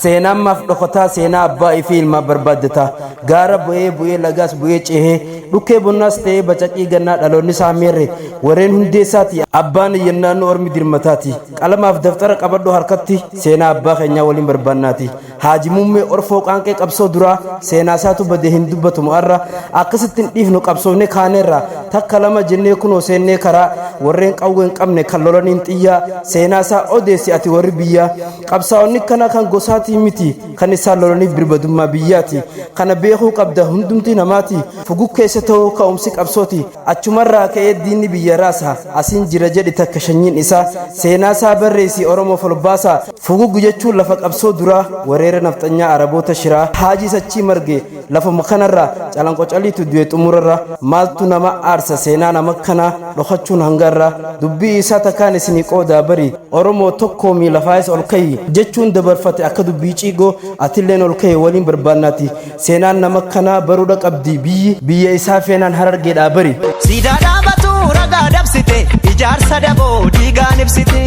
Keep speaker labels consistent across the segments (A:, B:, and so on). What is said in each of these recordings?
A: Seenaan maaf dhokataa seenaa abbaa fi ilmaa barbaaddata gaara bu'ee lagaas bu'ee ceehee dhukkee bonnaas ta'ee bacaqii gannaa dhaloonni isaa meerre warreen hundeessaati abbaan iyyannaan ormi dirmataati qalamaaf daftara qabadhu harkatti seenaa abbaa keenyaa waliin barbaannaati haaji muummee orfoo qaanqee qabsoo duraa seenaa isaatu badee hin dubbatu mo'arra akkasittiin dhiifnu qabsoofne kaaneerra takka lama jennee kunoo seennee karaa warreen qawween qabne kan lolaniin xiyyaa seenaa isaa odeessi ati warri biyyaa qabsaa'onni kana kan gosaati miti kan isaan lolaniif birbadummaa biyyaati kana beekuu qabda hundumti namaati fuguu keessa ta'uu ka'umsi qabsooti achumarraa ka'ee diinni biyya raasa asiin jira jedhi takka shanyiin isaa seenaa isaa barreessi oromoo folbaasa fuguu jechuun lafa qabsoo duraa wareera nafxanyaa araboota shiraa haajii sachii marge lafa makanarraa calanqocaliitu du'e xumurarra maaltu nama aarsa seenaa nama kana dhokachuun hangarra dubbii isaa takkaan isinii qoodaa bari oromoo tokkoomii lafaayis ol ka'i jechuun dabarfate akka biicigo atilleen ol ka'e waliin barbaannaati seenaan nama kana baruudha qabdi biyya isaa feenaan harargeedhaa bari
B: siidaa dhaabatu ragaa dabsite ijaarsa daboo diigaan ibsite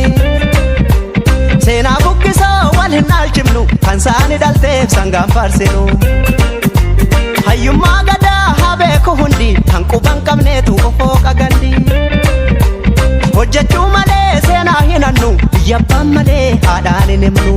B: seenaa buqqisoo wal hin alchifnu kan saani dhalteef sangaan faarsinu hayyummaa gadaa haa beeku hundi kan quban qabneetu ofoo qagandi hojjechuu malee seenaa hin hannu biyya abbaan malee haadhaan hin himnu